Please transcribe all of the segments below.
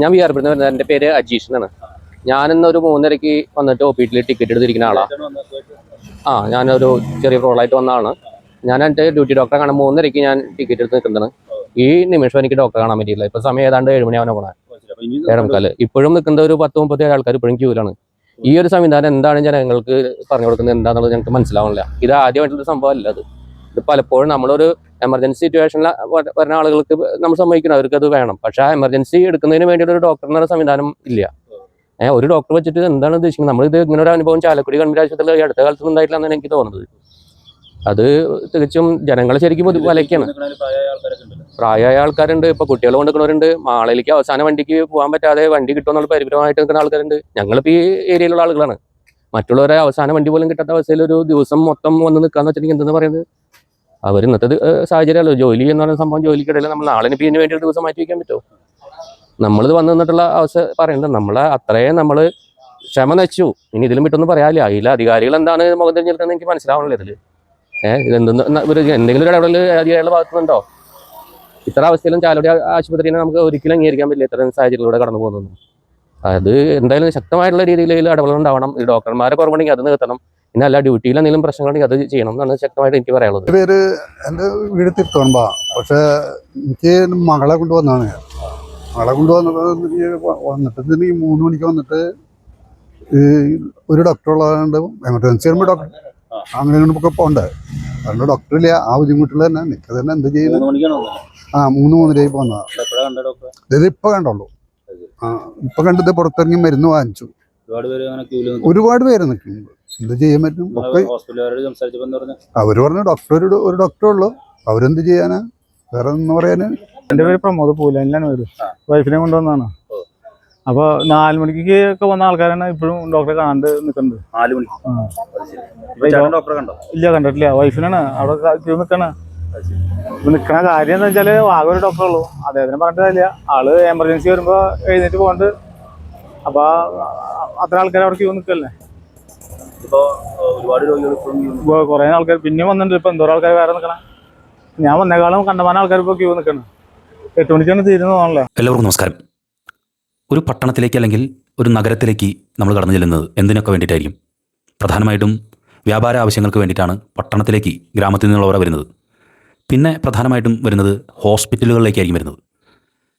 ഞാൻ വിആർപിന്ന് വരുന്നത്. എൻ്റെ പേര് അജീഷ് എന്നാണ്. ഞാനിന്നൊരു 3:30 വന്നിട്ട് OPD ടിക്കറ്റ് എടുത്തിരിക്കുന്ന ആളാണ്. ഞാനൊരു ചെറിയ റോളായിട്ട് വന്നതാണ്. ഞാൻ എൻ്റെ ഡ്യൂട്ടി ഡോക്ടറെ കാണാൻ 3:30 ഞാൻ ടിക്കറ്റ് എടുത്ത് നിൽക്കുന്നതാണ്. ഈ നിമിഷം എനിക്ക് ഡോക്ടറെ കാണാൻ പറ്റിയില്ല. ഇപ്പൊ സമയം ഏതാണ്ട് 7 മണിയാവാൻ പോണേ, 7:45. ഇപ്പോഴും നിൽക്കുന്ന ഒരു 10-37 ആൾക്കാർ ഇപ്പോഴും ക്യൂലാണ്. ഈ ഒരു സംവിധാനം എന്താണ് ജനങ്ങൾക്ക് പറഞ്ഞു കൊടുക്കുന്നത് എന്താണെന്നുള്ളത് ഞങ്ങൾക്ക് മനസ്സിലാവുന്നില്ല. ഇത് ആദ്യമായിട്ടുള്ള സംഭവം അല്ല. ഇത് പലപ്പോഴും നമ്മളൊരു എമർജൻസി സിറ്റുവേഷനിൽ വരുന്ന ആളുകൾക്ക് നമ്മൾ സമ്മതിക്കണം, അവർക്ക് അത് വേണം. പക്ഷെ ആ എമർജൻസി എടുക്കുന്നതിന് വേണ്ടിയിട്ട് ഒരു ഡോക്ടർ എന്ന സംവിധാനം ഇല്ല. ഒരു ഡോക്ടർ വെച്ചിട്ട് എന്താണ് ഉദ്ദേശിക്കുന്നത്? നമ്മളിത് ഇങ്ങനെ ഒരു അനുഭവം ചാലക്കുടി ഗവൺമെന്റ് ആശുപത്രിയിൽ ഈ അടുത്ത കാലത്ത് ഉണ്ടായിട്ടില്ലെന്നാണ് എനിക്ക് തോന്നുന്നത്. അത് തികച്ചും ജനങ്ങളെ ശരിക്കും വലയ്ക്കാണ്. പ്രായമായ ആൾക്കാരുണ്ട്, ഇപ്പൊ കുട്ടികൾ കൊണ്ടുവരുന്നവരുണ്ട്, മാളയിലേക്ക് അവസാന വണ്ടിക്ക് പോകാൻ പറ്റാതെ വണ്ടി കിട്ടുമെന്നുള്ള പരിപരമായിട്ട് നിൽക്കുന്ന ആൾക്കാരുണ്ട്. ഞങ്ങളിപ്പോൾ ഈ ഏരിയയിലുള്ള ആളുകളാണ്. മറ്റുള്ളവരെ അവസാന വണ്ടി പോലും കിട്ടാത്ത അവസ്ഥയിൽ ഒരു ദിവസം മൊത്തം വന്ന് നിൽക്കാന്ന് വെച്ചിട്ടുണ്ടെങ്കിൽ എന്തെന്ന് പറയുന്നത്? അവർ ഇന്നത്തെ സാഹചര്യമല്ലോ, ജോലി എന്ന് പറയുന്ന സംഭവം, ജോലിക്കിടയിൽ നമ്മൾ നാളെ ഇതിന് വേണ്ടി ഒരു ദിവസം മാറ്റി വയ്ക്കാൻ പറ്റുമോ? നമ്മളിത് വന്നു നിന്നിട്ടുള്ള അവസ്ഥ പറയുന്നത് നമ്മളെ അത്രയും നമ്മൾ ക്ഷമ നച്ചു. ഇനി ഇതിലും വിട്ടൊന്നും പറയാനില്ല. അതിൽ അധികാരികൾ എന്താണ് മുഖം തിരഞ്ഞെടുക്കുന്നത് എനിക്ക് മനസ്സിലാവണില്ല. ഇതിൽ എന്തെങ്കിലും ഒരു ഇടപെടൽ അധികാരികളുടെ ഭാഗത്തുനിന്നുണ്ടോ? ഇത്ര അവസ്ഥയിലും ചാലക്കുടി ആശുപത്രിയെ നമുക്ക് ഒരിക്കലും അംഗീകരിക്കാൻ പറ്റില്ല, ഇത്തരം സാഹചര്യത്തിലൂടെ കടന്നു പോകുന്നത്. അത് എന്തായാലും ശക്തമായിട്ടുള്ള രീതിയിൽ ഇടപെടൽ ഉണ്ടാവണം. ഈ ഡോക്ടർമാരെ കുറവുണ്ടെങ്കിൽ അത് നിർത്തണം. പിന്നെ അല്ല, ഡ്യൂട്ടിയിൽ എന്തെങ്കിലും പ്രശ്നങ്ങളുണ്ടെങ്കിൽ അത് ചെയ്യണം എന്നാണ് ശക്തമായിട്ട് എനിക്ക് പറയാനുള്ളത്. പേര് എൻ്റെ വീട് തിരുത്തോണമ്പാ. പക്ഷെ എനിക്ക് മകളെ കൊണ്ടുവന്നാണ്. മകളെ വന്നിട്ട് 3 മണിക്ക് വന്നിട്ട് ഒരു ഡോക്ടർ ഉള്ളതുകൊണ്ട് എമർജൻസി വരുമ്പോൾ ഡോക്ടർ അങ്ങനെ നമുക്ക് പോകണ്ടേ. അതുകൊണ്ട് ഡോക്ടറില്ല. ആ ബുദ്ധിമുട്ടിൽ തന്നെ നിൽക്കുക തന്നെ എന്ത് ചെയ്യുന്നത്. 3:30 പോന്നതാ. ഇത് ഇപ്പൊ കണ്ടുള്ളൂ. ഇപ്പൊ കണ്ടത് പുറത്തിറങ്ങി മരുന്ന് വാങ്ങിച്ചു. ഒരുപാട് പേര് നിൽക്കുന്നുണ്ട്. എന്ത് ചെയ്യാൻ പറ്റും? അവര് പറഞ്ഞു ഒരു ഡോക്ടറേ ഉള്ളൂ, അവരെന്ത് ചെയ്യാനാ, വേറെ ഒന്നും പറയാന്. എൻ്റെ പേര് പ്രമോദ്. പൂലാനിലാണ് പേര്. വൈഫിനെ കൊണ്ടുവന്നതാണ്. അപ്പോൾ 4 മണിക്ക് ഒക്കെ വന്ന ആൾക്കാരാണ് ഇപ്പോഴും ഡോക്ടറെ കാണാണ്ട് നിൽക്കുന്നത്. 4 മണിക്ക് ഇല്ല, കണ്ടിട്ടില്ല. വൈഫിനാണ് അവിടെ ക്യൂ നിൽക്കണ. നിൽക്കണ കാര്യം എന്താ വെച്ചാൽ ആകെ ഒരു ഡോക്ടറേ ഉള്ളൂ. അദ്ദേഹത്തിന് പറഞ്ഞിട്ട് കാര്യമില്ല. ആള് എമർജൻസി വരുമ്പോൾ എഴുന്നേറ്റ് പോകണ്ട്. അപ്പോൾ അത്ര ആൾക്കാർ അവിടെ ക്യൂ നിൽക്കല്ലേ. ഇപ്പോൾ കുറേ ആൾക്കാർ പിന്നെയും വന്നിട്ടുണ്ട്. ഇപ്പോൾ എന്തോരം ആൾക്കാർ വേറെ നിൽക്കണം. ഞാൻ വന്നേക്കാളും കണ്ടമാനം ആൾക്കാർ ഇപ്പോൾ ക്യൂ നിൽക്കണം. 8 മണിക്കാണ് തീരുന്നത് തോന്നല്ലേ. എല്ലാവർക്കും നമസ്കാരം. ഒരു പട്ടണത്തിലേക്ക് അല്ലെങ്കിൽ ഒരു നഗരത്തിലേക്ക് നമ്മൾ കടന്നു ചെല്ലുന്നത് എന്തിനൊക്കെ വേണ്ടിയിട്ടായിരിക്കും? പ്രധാനമായിട്ടും വ്യാപാര ആവശ്യങ്ങൾക്ക് വേണ്ടിയിട്ടാണ് പട്ടണത്തിലേക്ക് ഗ്രാമത്തിൽ നിന്നുള്ളവർ വരുന്നത്. പിന്നെ പ്രധാനമായിട്ടും വരുന്നത് ഹോസ്പിറ്റലുകളിലേക്കായിരിക്കും വരുന്നത്.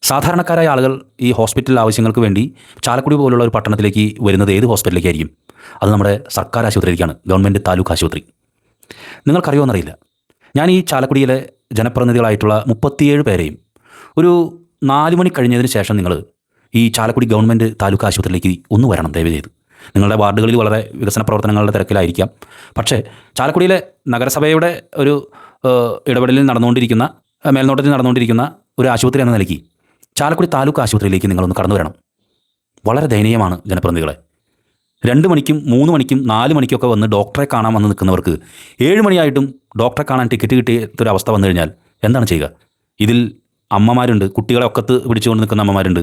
സാധാരണക്കാരായ ആളുകൾ ഈ ഹോസ്പിറ്റൽ ആവശ്യങ്ങൾക്ക് വേണ്ടി ചാലക്കുടി പോലുള്ള ഒരു പട്ടണത്തിലേക്ക് വരുന്നത് ഏത് ഹോസ്പിറ്റലിലേക്കായിരിക്കും? അത് നമ്മുടെ സർക്കാർ ആശുപത്രിയിലേക്കാണ്, ഗവൺമെൻറ് താലൂക്ക് ആശുപത്രി. നിങ്ങൾക്കറിയുമെന്നറിയില്ല, ഞാൻ ഈ ചാലക്കുടിയിലെ ജനപ്രതിനിധികളായിട്ടുള്ള 37 പേരെയും ഒരു 4 മണി കഴിഞ്ഞതിന് ശേഷം നിങ്ങൾ ഈ ചാലക്കുടി ഗവൺമെൻറ് താലൂക്ക് ആശുപത്രിയിലേക്ക് ഒന്ന് വരണം ദയവ് ചെയ്ത്. നിങ്ങളുടെ വാർഡുകളിൽ വളരെ വികസന പ്രവർത്തനങ്ങളുടെ തിരക്കിലായിരിക്കാം. പക്ഷേ ചാലക്കുടിയിലെ നഗരസഭയുടെ ഒരു ഇടപെടലിൽ നടന്നുകൊണ്ടിരിക്കുന്ന, മേൽനോട്ടത്തിൽ നടന്നുകൊണ്ടിരിക്കുന്ന ഒരു ആശുപത്രി എന്ന നിലയ്ക്ക് ചാലക്കുടി താലൂക്ക് ആശുപത്രിയിലേക്ക് നിങ്ങളൊന്ന് കടന്നു വരണം. വളരെ ദയനീയമാണ് ജനപ്രതിനിധികളെ. 2 മണിക്കും 3 മണിക്കും 4 മണിക്കൊക്കെ വന്ന് ഡോക്ടറെ കാണാൻ വന്ന് നിൽക്കുന്നവർക്ക് 7 മണിയായിട്ടും ഡോക്ടറെ കാണാൻ ടിക്കറ്റ് കിട്ടിയൊരവസ്ഥ വന്നു കഴിഞ്ഞാൽ എന്താണ് ചെയ്യുക? ഇതിൽ അമ്മമാരുണ്ട്, കുട്ടികളെ ഒക്കത്ത് പിടിച്ചുകൊണ്ട് നിൽക്കുന്ന അമ്മമാരുണ്ട്,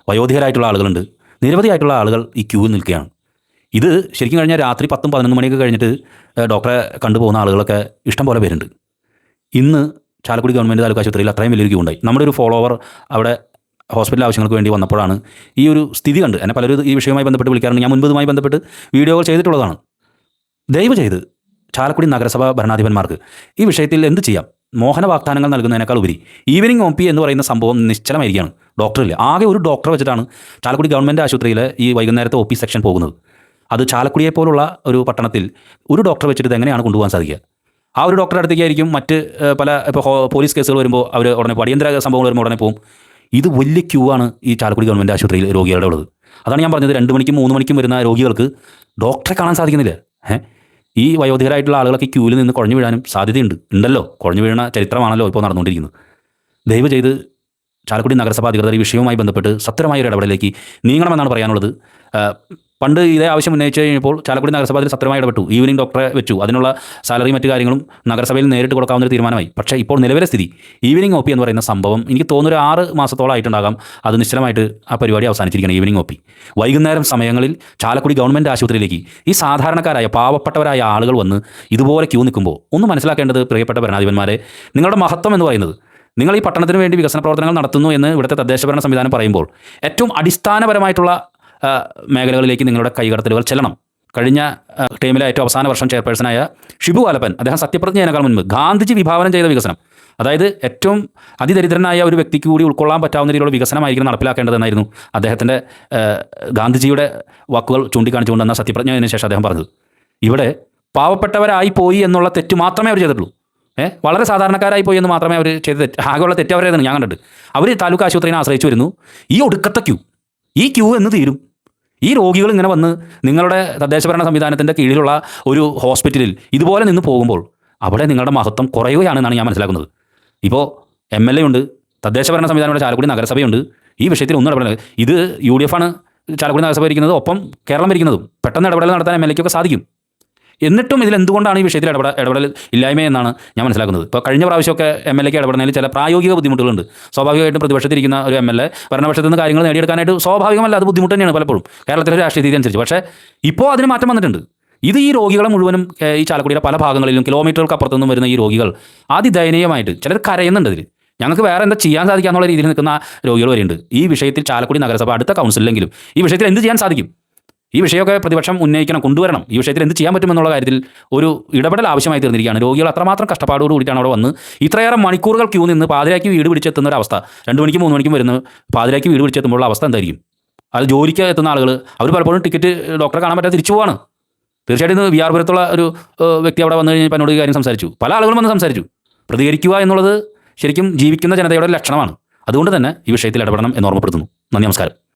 വയോധികരായിട്ടുള്ള ആളുകളുണ്ട്, നിരവധിയായിട്ടുള്ള ആളുകൾ ഈ ക്യൂ നിൽക്കുകയാണ്. ഇത് ശരിക്കും കഴിഞ്ഞാൽ രാത്രി 10-11 മണിയൊക്കെ കഴിഞ്ഞിട്ട് ഡോക്ടറെ കണ്ടുപോകുന്ന ആളുകളൊക്കെ ഇഷ്ടം പോലെ പേരുണ്ട്. ഇന്ന് ചാലക്കുടി ഗവൺമെൻറ് താലൂക്ക് ആശുപത്രിയിൽ അത്രയും വലിയൊരു ക്യൂ ഉണ്ടായി. നമ്മുടെ ഒരു ഫോളോവർ അവിടെ ഹോസ്പിറ്റൽ ആവശ്യങ്ങൾക്ക് വേണ്ടി വന്നപ്പോഴാണ് ഈ ഒരു സ്ഥിതി കണ്ട്. എന്നെ പലരും ഈ വിഷയവുമായി ബന്ധപ്പെട്ട് വിളിക്കാറുണ്ട്. ഞാൻ മുൻപതുമായി ബന്ധപ്പെട്ട് വീഡിയോകൾ ചെയ്തിട്ടുള്ളതാണ്. ദയവ് ചെയ്ത് ചാലക്കുടി നഗരസഭ ഭരണാധിപന്മാർക്ക് ഈ വിഷയത്തിൽ എന്ത് ചെയ്യാം? മോഹന വാഗ്ദാനങ്ങൾ നൽകുന്നതിനേക്കാൾ ഉപരി ഈവനിങ് OP എന്ന് പറയുന്ന സംഭവം നിശ്ചലമായിരിക്കുകയാണ്. ഡോക്ടറില്ല. ആകെ ഒരു ഡോക്ടറെ വെച്ചിട്ടാണ് ചാലക്കുടി ഗവൺമെൻറ് ആശുപത്രിയിലെ ഈ വൈകുന്നേരത്തെ OP സെക്ഷൻ പോകുന്നത്. അത് ചാലക്കുടിയെ പോലുള്ള ഒരു പട്ടണത്തിൽ ഒരു ഡോക്ടറെ വെച്ചിട്ട് എങ്ങനെയാണ് കൊണ്ടുപോകാൻ സാധിക്കുക? ആ ഒരു ഡോക്ടറുടെ അടുത്തേക്കായിരിക്കും മറ്റ് പല ഇപ്പോൾ പോലീസ് കേസുകൾ വരുമ്പോൾ അവർ ഉടനെ പോകും, അടിയന്തര സംഭവങ്ങൾ വരുമ്പോൾ ഉടനെ പോകും. ഇത് വലിയ ക്യൂ ആണ് ഈ ചാലക്കുടി ഗവൺമെൻറ് ആശുപത്രിയിൽ രോഗികളുടെ ഉള്ളത്. അതാണ് ഞാൻ പറഞ്ഞത്, 2 മണിക്കും 3 മണിക്കും വരുന്ന രോഗികൾക്ക് ഡോക്ടറെ കാണാൻ സാധിക്കുന്നില്ല. ഈ വയോധികരായിട്ടുള്ള ആളുകളൊക്കെ ക്യൂവിൽ നിന്ന് കുഴഞ്ഞു വീഴാനും ഉണ്ടല്ലോ. കുഴഞ്ഞു വീഴുന്ന ചരിത്രമാണല്ലോ ഇപ്പോൾ നടന്നുകൊണ്ടിരിക്കുന്നത്. ദയവ് ചെയ്ത് ചാലക്കുടി നഗരസഭ അധികൃതർ ഈ വിഷയവുമായി ബന്ധപ്പെട്ട് സത്വരമായ ഒരു ഇടപെടലിലേക്ക് നീങ്ങണമെന്നാണ് പറയാനുള്ളത്. പണ്ട് ഇതേ ആവശ്യം ഉന്നയിച്ച് കഴിഞ്ഞപ്പോൾ ചാലക്കുടി നഗരസഭ അതിൽ സത്വരമായി ഇടപെട്ടു. ഈവനിംഗ് ഡോക്ടറെ വെച്ചു. അതിനുള്ള സാലറി മറ്റു കാര്യങ്ങളും നഗരസഭയിൽ നേരിട്ട് കൊടുക്കാവുന്ന ഒരു തീരുമാനമായി. പക്ഷേ ഇപ്പോൾ നിലവിലെ സ്ഥിതി ഈവനിംഗ് OP എന്ന് പറയുന്ന സംഭവം എനിക്ക് തോന്നുന്നു 6 മാസത്തോളമായിട്ടുണ്ടാകാം അത് നിശ്ചലമായിട്ട് ആ പരിപാടി അവസാനിച്ചിരിക്കുകയാണ്. ഈവനിംഗ് OP വൈകുന്നേരം സമയങ്ങളിൽ ചാലക്കുടി ഗവൺമെൻറ് ആശുപത്രിയിലേക്ക് ഈ സാധാരണക്കാരായ പാവപ്പെട്ടവരായ ആളുകൾ വന്ന് ഇതുപോലെ ക്യൂ നിൽക്കുമ്പോൾ ഒന്ന് മനസ്സിലാക്കേണ്ടത്, പ്രിയപ്പെട്ട ഭരണാധിപന്മാരെ, നിങ്ങളുടെ മഹത്വം എന്ന് പറയുന്നത് നിങ്ങൾ ഈ പട്ടണത്തിന് വേണ്ടി വികസന പ്രവർത്തനങ്ങൾ നടത്തുന്നു എന്ന് ഇവിടുത്തെ തദ്ദേശഭരണ സംവിധാനം പറയുമ്പോൾ ഏറ്റവും അടിസ്ഥാനപരമായിട്ടുള്ള മേഖലകളിലേക്ക് നിങ്ങളുടെ കൈകടത്തലുകൾ ചെല്ലണം. കഴിഞ്ഞ ടീമിലെ ഏറ്റവും അവസാന വർഷം ചെയർപേഴ്സണായ ഷിബു ആലപ്പൻ, അദ്ദേഹം സത്യപ്രതിജ്ഞ ചെയ്യുന്നതിനേക്കാൾ മുൻപ് ഗാന്ധിജി വിഭാവനം ചെയ്ത വികസനം, അതായത് ഏറ്റവും അതിദരിദ്രനായ ഒരു വ്യക്തിക്ക് കൂടി ഉൾക്കൊള്ളാൻ പറ്റാവുന്ന രീതിയിലുള്ള വികസനമായിരിക്കും നടപ്പിലാക്കേണ്ടതെന്നായിരുന്നു അദ്ദേഹത്തിൻ്റെ ഗാന്ധിജിയുടെ വാക്കുകൾ ചൂണ്ടിക്കാണിച്ചുകൊണ്ട് എന്ന സത്യപ്രതിജ്ഞ ചെയ്തതിനു ശേഷം അദ്ദേഹം പറഞ്ഞത്. ഇവിടെ പാവപ്പെട്ടവരായി പോയി എന്നുള്ള തെറ്റ് മാത്രമേ അവർ ചെയ്തിട്ടുള്ളൂ. വളരെ സാധാരണക്കാരായി പോയി എന്ന് മാത്രമേ അവർ ചെയ്ത ആകെയുള്ള തെറ്റ് അവരേതാണ് ഞാൻ കണ്ടിട്ട്. അവർ താലൂക്ക് ആശുപത്രിയെ ആശ്രയിച്ചു വരുന്നു. ഈ ഒടുക്കത്തെ ഈ ക്യൂ എന്ന് തീരും. ഈ രോഗികൾ ഇങ്ങനെ വന്ന് നിങ്ങളുടെ തദ്ദേശഭരണ സംവിധാനത്തിൻ്റെ കീഴിലുള്ള ഒരു ഹോസ്പിറ്റലിൽ ഇതുപോലെ നിന്ന് പോകുമ്പോൾ അവിടെ നിങ്ങളുടെ മഹത്വം കുറയുകയാണെന്നാണ് ഞാൻ മനസ്സിലാക്കുന്നത്. ഇപ്പോൾ MLA ഉണ്ട്, തദ്ദേശഭരണ സംവിധാനമുള്ള ചാലക്കുടി നഗരസഭയുണ്ട്. ഈ വിഷയത്തിൽ ഒന്നും ഇടപെടുന്നത് ഇത് UDF ആണ് ചാലക്കുടി നഗരസഭ ഇരിക്കുന്നത്, ഒപ്പം കേരളം ഭരിക്കുന്നതും. പെട്ടെന്ന് ഇടപെടൽ നടത്താൻ MLAക്കൊക്കെ സാധിക്കും. എന്നിട്ടും ഇതിൽ എന്തുകൊണ്ടാണ് ഈ വിഷയത്തിൽ ഇടപെടൽ ഇല്ലായ്മയെന്നാണ് ഞാൻ മനസ്സിലാക്കുന്നത്. ഇപ്പോൾ കഴിഞ്ഞ പ്രാവശ്യമൊക്കെ MLAക്ക് ഇടപെടുന്നതിൽ ചില പ്രായോഗിക ബുദ്ധിമുട്ടുകളുണ്ട്. സ്വാഭാവികമായിട്ടും പ്രതിപക്ഷത്തിരിക്കുന്ന ഒരു MLA ഭരണപക്ഷത്ത് നിന്ന് കാര്യങ്ങൾ നേടിയെടുക്കാനായിട്ട് സ്വാഭാവികമല്ല, അത് ബുദ്ധിമുട്ട് തന്നെയാണ് പലപ്പോഴും കേരളത്തിലെ രാഷ്ട്രീയ രീതി അനുസരിച്ച്. പക്ഷേ ഇപ്പോൾ അതിന് മാറ്റം വന്നിട്ടുണ്ട്. ഇത് ഈ രോഗികളെ മുഴുവനും ഈ ചാലക്കുടിയുടെ പല ഭാഗങ്ങളിലും കിലോമീറ്ററുകൾക്ക് അപ്പുറത്തുനിന്നും വരുന്ന ഈ രോഗികൾ അതിദയനീയമായിട്ട് ചിലർ കരയുന്നുണ്ട്. ഇതിൽ ഞങ്ങൾക്ക് വേറെ എന്താ ചെയ്യാൻ സാധിക്കുക എന്നുള്ള രീതിയിൽ നിൽക്കുന്ന രോഗികൾ വരെയുണ്ട്. ഈ വിഷയത്തിൽ ചാലക്കുടി നഗരസഭ അടുത്ത കൗൺസിലെങ്കിലും ഈ വിഷയത്തിൽ എന്ത് ചെയ്യാൻ സാധിക്കും? ഈ വിഷയമൊക്കെ പ്രതിപക്ഷം ഉന്നയിക്കണം, കൊണ്ടുവരണം. ഈ വിഷയത്തിൽ എന്ത് ചെയ്യാൻ പറ്റുമെന്നുള്ള കാര്യത്തിൽ ഒരു ഇടപെടൽ ആവശ്യമായി തീർന്നിരിക്കുകയാണ്. രോഗികൾ അത്രമാത്രം കഷ്ടപ്പാടോട് കൂടിയിട്ടാണ് അവിടെ വന്ന് ഇത്രയേറെ മണിക്കൂറുകൾ ക്യൂ നിന്ന് പാതിരാക്കി വീട് പിടിച്ചെത്തുന്ന ഒരു അവസ്ഥ. 2 മണിക്കും 3 മണിക്കും വരുന്ന പാതിരാക്കി വീട് പിടിച്ചെത്തുമ്പോഴുള്ള അവസ്ഥ എന്തായിരിക്കും? അത് ജോലിക്ക് എത്തുന്ന ആളുകൾ അവർ പലപ്പോഴും ടിക്കറ്റ് ഡോക്ടറെ കാണാൻ പറ്റാതെ തിരിച്ചു പോവാണ്. തീർച്ചയായിട്ടും ഇന്ന് VR പുരത്തുള്ള ഒരു വ്യക്തി അവിടെ വന്നു കഴിഞ്ഞപ്പോൾ എന്നോട് ഈ കാര്യം സംസാരിച്ചു. പല ആളുകളും വന്ന് സംസാരിച്ചു. പ്രതികരിക്കുക എന്നുള്ളത് ശരിക്കും ജീവിക്കുന്ന ജനതയുടെ ലക്ഷണമാണ്. അതുകൊണ്ട് തന്നെ ഈ വിഷയത്തിൽ ഇടപെടണം എന്ന് ഓർമ്മപ്പെടുത്തുന്നു. നന്ദി, നമസ്കാരം.